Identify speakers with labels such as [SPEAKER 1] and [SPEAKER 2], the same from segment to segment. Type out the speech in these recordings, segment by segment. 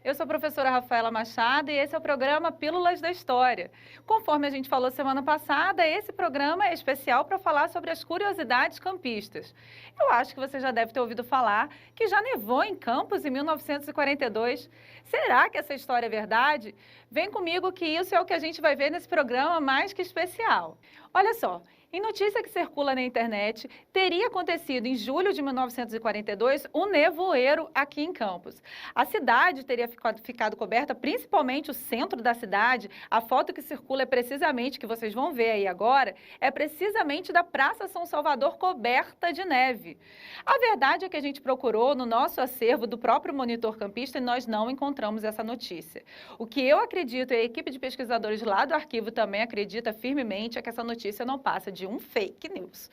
[SPEAKER 1] Eu sou a professora Rafaela Machado e esse é o programa Pílulas da História. Conforme a gente falou semana passada, esse programa é especial para falar sobre as curiosidades campistas. Eu acho que você já deve ter ouvido falar que já nevou em Campos em 1942. Será que essa história é verdade? Vem comigo que isso é o que a gente vai ver nesse programa mais que especial. Olha só. Em notícia que circula na internet, teria acontecido em julho de 1942 um nevoeiro aqui em Campos. A cidade teria ficado coberta, principalmente o centro da cidade. A foto que circula é precisamente, que vocês vão ver aí agora, é precisamente da Praça São Salvador coberta de neve. A verdade é que a gente procurou no nosso acervo do próprio Monitor Campista e nós não encontramos essa notícia. O que eu acredito e a equipe de pesquisadores lá do arquivo também acredita firmemente é que essa notícia não passa de um fake news.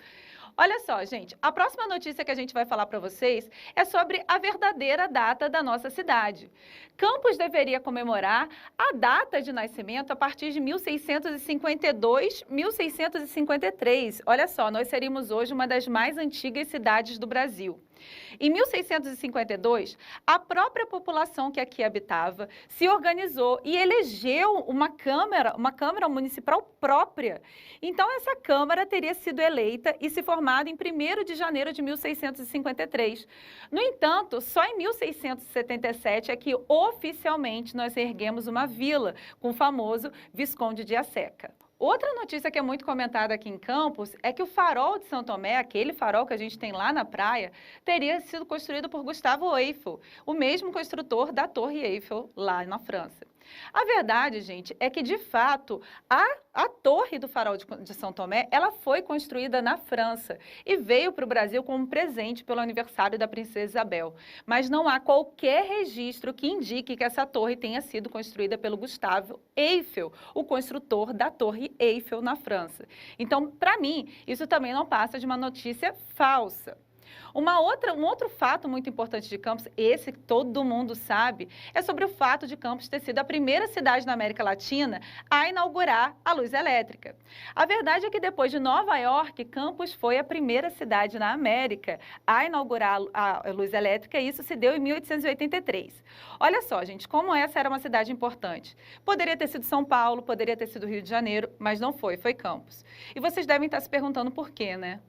[SPEAKER 1] Olha só, gente, a próxima notícia que a gente vai falar para vocês é sobre a verdadeira data da nossa cidade. Campos deveria comemorar a data de nascimento a partir de 1652, 1653. Olha só, nós seríamos hoje uma das mais antigas cidades do Brasil. Em 1652, a própria população que aqui habitava se organizou e elegeu uma Câmara Municipal própria. Então, essa Câmara teria sido eleita e se formada em 1º de janeiro de 1653. No entanto, só em 1677 é que oficialmente nós erguemos uma vila com o famoso Visconde de Aceca. Outra notícia que é muito comentada aqui em Campos é que o farol de São Tomé, aquele farol que a gente tem lá na praia, teria sido construído por Gustavo Eiffel, o mesmo construtor da Torre Eiffel lá na França. A verdade, gente, é que, de fato, a torre do farol de São Tomé, ela foi construída na França e veio para o Brasil como presente pelo aniversário da Princesa Isabel. Mas não há qualquer registro que indique que essa torre tenha sido construída pelo Gustavo Eiffel, o construtor da Torre Eiffel na França. Então, para mim, isso também não passa de uma notícia falsa. Um outro fato muito importante de Campos, esse que todo mundo sabe, é sobre o fato de Campos ter sido a primeira cidade na América Latina a inaugurar a luz elétrica. A verdade é que depois de Nova York, Campos foi a primeira cidade na América a inaugurar a luz elétrica e isso se deu em 1883. Olha só, gente, como essa era uma cidade importante. Poderia ter sido São Paulo, poderia ter sido Rio de Janeiro, mas não foi, foi Campos. E vocês devem estar se perguntando por quê, né?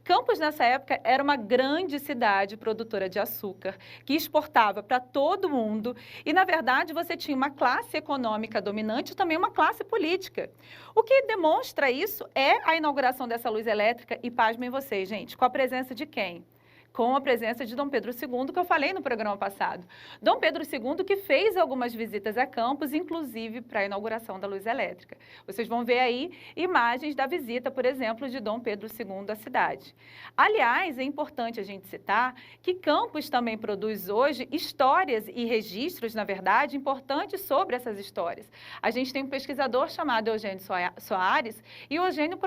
[SPEAKER 1] Campos, nessa época, era uma grande cidade produtora de açúcar, que exportava para todo mundo e, na verdade, você tinha uma classe econômica dominante e também uma classe política. O que demonstra isso é a inauguração dessa luz elétrica e, pasmem vocês, gente, com a presença de quem? Com a presença de Dom Pedro II, que eu falei no programa passado. Dom Pedro II que fez algumas visitas a Campos, inclusive para a inauguração da luz elétrica. Vocês vão ver aí imagens da visita, por exemplo, de Dom Pedro II à cidade. Aliás, é importante a gente citar que Campos também produz hoje histórias e registros, na verdade, importantes sobre essas histórias. A gente tem um pesquisador chamado Eugênio Soares e o Eugênio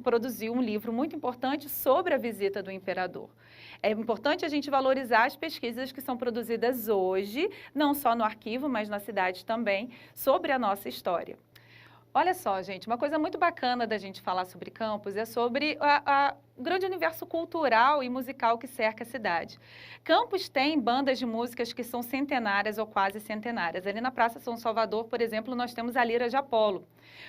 [SPEAKER 1] produziu um livro muito importante sobre a visita do imperador. É importante a gente valorizar as pesquisas que são produzidas hoje, não só no arquivo, mas na cidade também, sobre a nossa história. Olha só, gente, uma coisa muito bacana da gente falar sobre Campos é sobre o grande universo cultural e musical que cerca a cidade. Campos tem bandas de músicas que são centenárias ou quase centenárias. Ali na Praça São Salvador, por exemplo, nós temos a Lira de Apolo.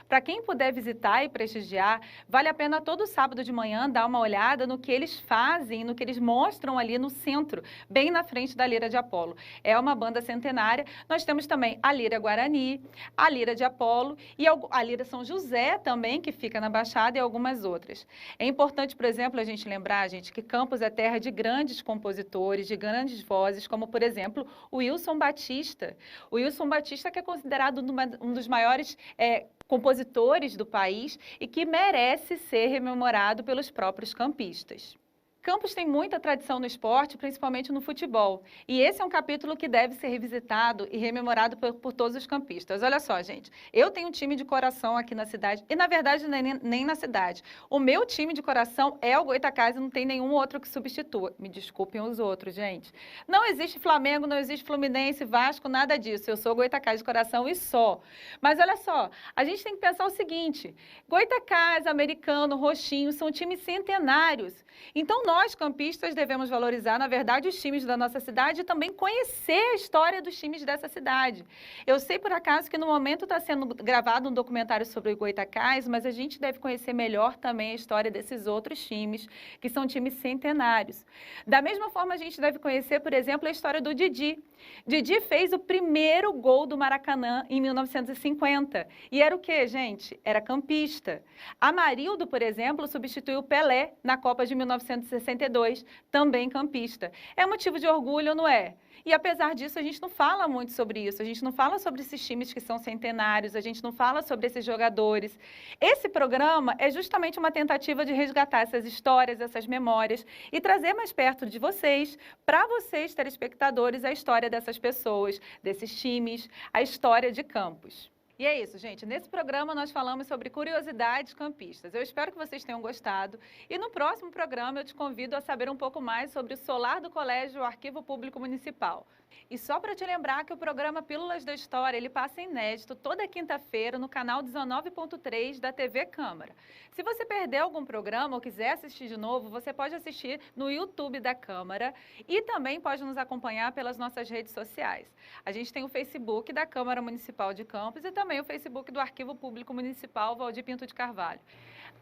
[SPEAKER 1] Para quem puder visitar e prestigiar, vale a pena todo sábado de manhã dar uma olhada no que eles fazem, no que eles mostram ali no centro, bem na frente da Lira de Apolo. É uma banda centenária. Nós temos também a Lira Guarani, a Lira de Apolo e a Lira São José também, que fica na Baixada, e algumas outras. É importante, por exemplo, a gente lembrar, gente, que Campos é terra de grandes compositores, de grandes vozes, como, por exemplo, o Wilson Batista. O Wilson Batista, que é considerado um dos maiores compositores do país e que merece ser rememorado pelos próprios campistas. Campos tem muita tradição no esporte, principalmente no futebol. E esse é um capítulo que deve ser revisitado e rememorado por todos os campistas. Olha só, gente, eu tenho um time de coração aqui na cidade, e na verdade nem na cidade. O meu time de coração é o Goytacazes e não tem nenhum outro que substitua. Me desculpem os outros, gente. Não existe Flamengo, não existe Fluminense, Vasco, nada disso. Eu sou Goytacazes de coração e só. Mas olha só, a gente tem que pensar o seguinte, Goytacazes, Americano, Roxinho, são times centenários. Então, nós, campistas, devemos valorizar, na verdade, os times da nossa cidade e também conhecer a história dos times dessa cidade. Eu sei, por acaso, que no momento está sendo gravado um documentário sobre o Goytacás, mas a gente deve conhecer melhor também a história desses outros times, que são times centenários. Da mesma forma, a gente deve conhecer, por exemplo, a história do Didi. Didi fez o primeiro gol do Maracanã em 1950. E era o quê, gente? Era campista. Amarildo, por exemplo, substituiu Pelé na Copa de 1962, também campista. É motivo de orgulho, não é? E apesar disso, a gente não fala muito sobre isso, a gente não fala sobre esses times que são centenários, a gente não fala sobre esses jogadores. Esse programa é justamente uma tentativa de resgatar essas histórias, essas memórias e trazer mais perto de vocês, para vocês, telespectadores, a história dessas pessoas, desses times, a história de Campos. E é isso, gente. Nesse programa nós falamos sobre curiosidades campistas. Eu espero que vocês tenham gostado. E no próximo programa eu te convido a saber um pouco mais sobre o solar do Colégio Arquivo Público Municipal. E só para te lembrar que o programa Pílulas da História, ele passa inédito toda quinta-feira no canal 19.3 da TV Câmara. Se você perdeu algum programa ou quiser assistir de novo, você pode assistir no YouTube da Câmara e também pode nos acompanhar pelas nossas redes sociais. A gente tem o Facebook da Câmara Municipal de Campos e também o Facebook do Arquivo Público Municipal Valdir Pinto de Carvalho.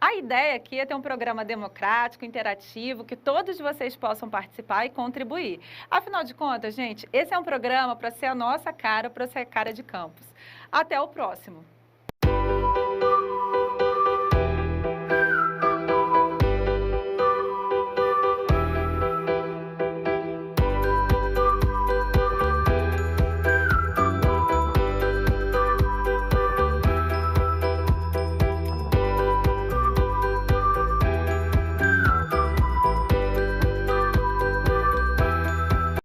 [SPEAKER 1] A ideia aqui é ter um programa democrático, interativo, que todos vocês possam participar e contribuir. Afinal de contas, gente, esse é um programa para ser a nossa cara, para ser a cara de Campos. Até o próximo!